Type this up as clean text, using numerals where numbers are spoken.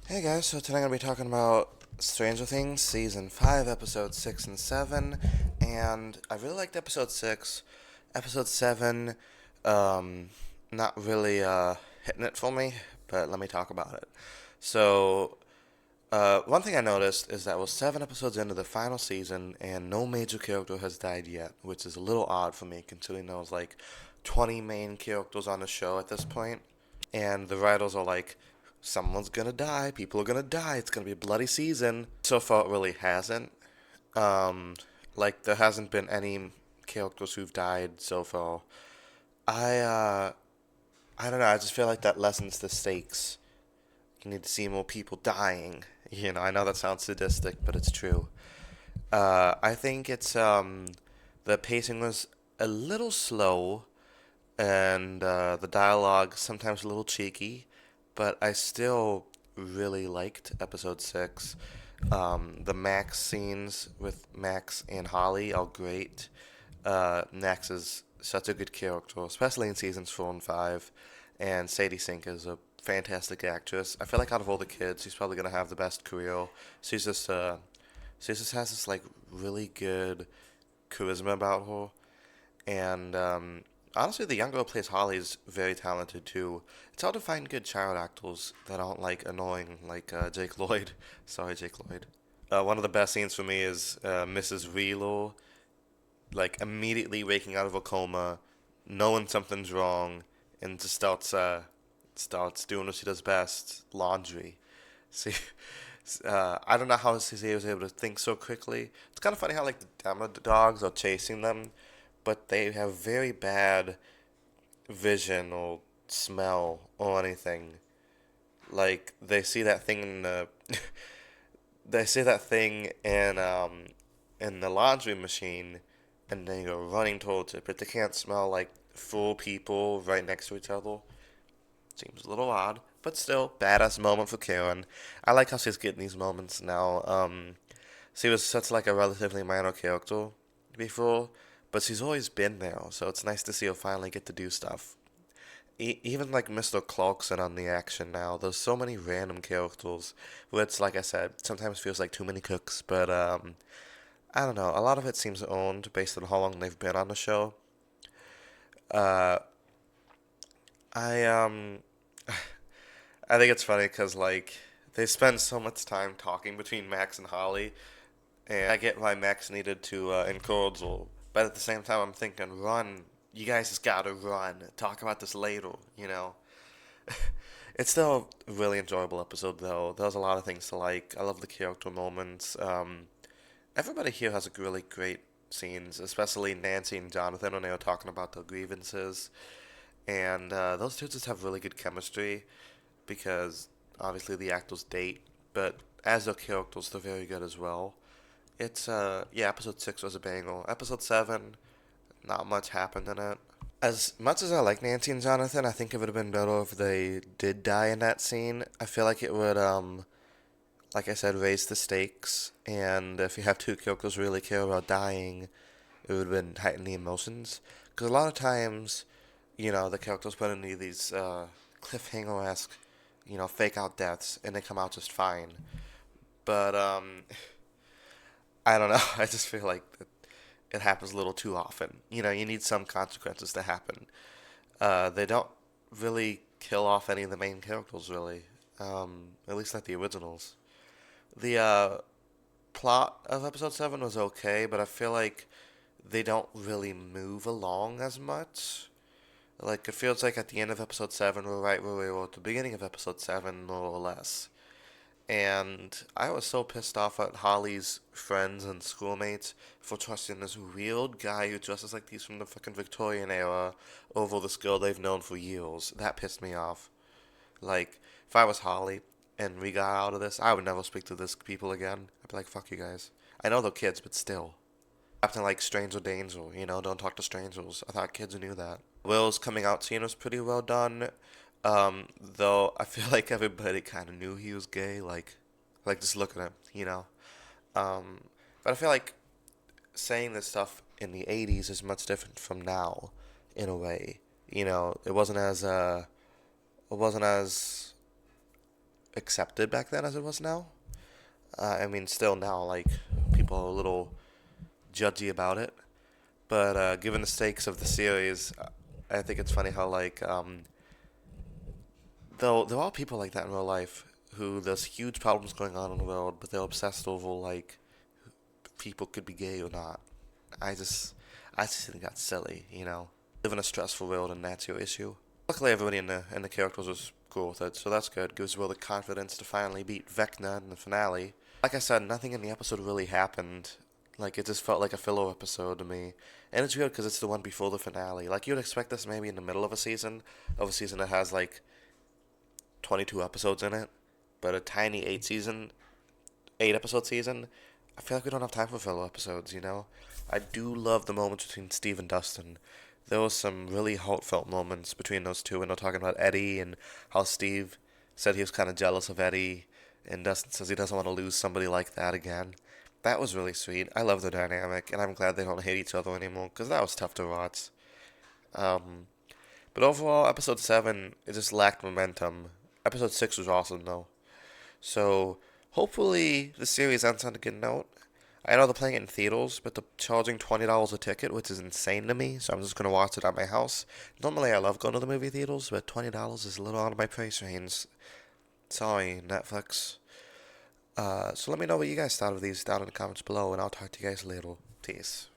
Hey guys, so today I'm going to be talking about Stranger Things Season 5, Episodes 6 and 7, and I really liked Episode 6. Episode 7, um, not really hitting it for me, but let me talk about it. So, one thing I noticed is that we're 7 episodes into the final season, and no major character has died yet, which is a little odd for me, considering there was like 20 main characters on the show at this point and the writers are like, someone's gonna die, people are gonna die, it's gonna be a bloody season. So far, it really hasn't. Um, like there hasn't been any characters who've died so far. I I don't know. I just feel like that lessens the stakes. You need to see more people dying. I know that sounds sadistic, but it's true. I think it's the pacing was a little slow and the dialogue sometimes a little cheeky, but I still really liked episode 6. The Max scenes with Max and Holly are great. Max is such a good character, especially in seasons 4 and 5, and Sadie Sink is a fantastic actress. I feel like out of all the kids, she's probably gonna have the best career. She's just she just has this like really good charisma about her, and honestly, the young girl who plays Holly is very talented too. It's hard to find good child actors that aren't like annoying, like Jake Lloyd. Sorry, Jake Lloyd. One of the best scenes for me is Mrs. Wheeler, like immediately waking out of a coma, knowing something's wrong, and just starts doing what she does best, laundry. See, I don't know how he was able to think so quickly. It's kind of funny how like the demo dogs are chasing them, but they have very bad vision or smell or anything. Like they see that thing in the they see that thing in the laundry machine and they go running towards it, but they can't smell like full people right next to each other. Seems a little odd, but still badass moment for Karen. I like how she's getting these moments now. She was such like a relatively minor character before, but she's always been there, so it's nice to see her finally get to do stuff. Even like Mr. Clarkson on the action now, there's so many random characters, which, like I said, sometimes feels like too many cooks, but I don't know. A lot of it seems owned based on how long they've been on the show. Uh, I I think it's funny because like they spend so much time talking between Max and Holly, and I get why Max needed to encourage her, but at the same time, I'm thinking, run. You guys just gotta run. Talk about this later. It's still a really enjoyable episode, though. There's a lot of things to like. I love the character moments. Everybody here has a really great scenes, especially Nancy and Jonathan when they were talking about their grievances. And those two just have really good chemistry because obviously the actors date, but as their characters, they're very good as well. Yeah, episode 6 was a banger. Episode 7, not much happened in it. As much as I like Nancy and Jonathan, I think it would have been better if they did die in that scene. I feel like it would, like I said, raise the stakes. And if you have two characters really care about dying, it would have been heighten the emotions. Because a lot of times, the characters put in these cliffhanger-esque, fake out deaths, and they come out just fine. But I don't know. I just feel like it happens a little too often. You need some consequences to happen. They don't really kill off any of the main characters, really. At least not the originals. The plot of episode 7 was okay, but I feel like they don't really move along as much. Like, it feels like at the end of episode 7, we're right where we were at the beginning of episode 7, more or less. And I was so pissed off at Holly's friends and schoolmates for trusting this weird guy who dresses like he's from the fucking Victorian era over this girl they've known for years. That pissed me off. Like, if I was Holly and we got out of this, I would never speak to this people again. I'd be like, fuck you guys. I know they're kids, but still. Acting like stranger danger, don't talk to strangers. I thought kids knew that. Will's coming out scene was pretty well done. Though I feel like everybody kind of knew he was gay, like just look at him. Um, but I feel like saying this stuff in the '80s is much different from now, in a way. It wasn't as accepted back then as it was now. I mean, still now, like, people are a little judgy about it. But given the stakes of the series, I think it's funny how, like, though there are people like that in real life who there's huge problems going on in the world, but they're obsessed over, like, people could be gay or not. I just, I just think that's silly, you know. Live in a stressful world, and that's your issue. Luckily, everybody in the characters was cool with it, so that's good. Gives Will the confidence to finally beat Vecna in the finale. Like I said, nothing in the episode really happened. Like, it just felt like a filler episode to me. And it's weird because it's the one before the finale. Like, you'd expect this maybe in the middle of a season that has, like, 22 episodes in it. But a tiny 8 episode season, I feel like we don't have time for filler episodes, you know? I do love the moments between Steve and Dustin. There was some really heartfelt moments between those two, and they're talking about Eddie and how Steve said he was kind of jealous of Eddie, and Dustin says he doesn't want to lose somebody like that again. That was really sweet. I love the dynamic, and I'm glad they don't hate each other anymore, because that was tough to watch. Um, but overall, episode 7, it just lacked momentum. Episode 6 was awesome, though. So, hopefully, the series ends on a good note. I know they're playing it in theaters, but they're charging $20 a ticket, which is insane to me, so I'm just going to watch it at my house. Normally, I love going to the movie theaters, but $20 is a little out of my price range. Sorry, Netflix. So let me know what you guys thought of these down in the comments below, and I'll talk to you guys later. Peace.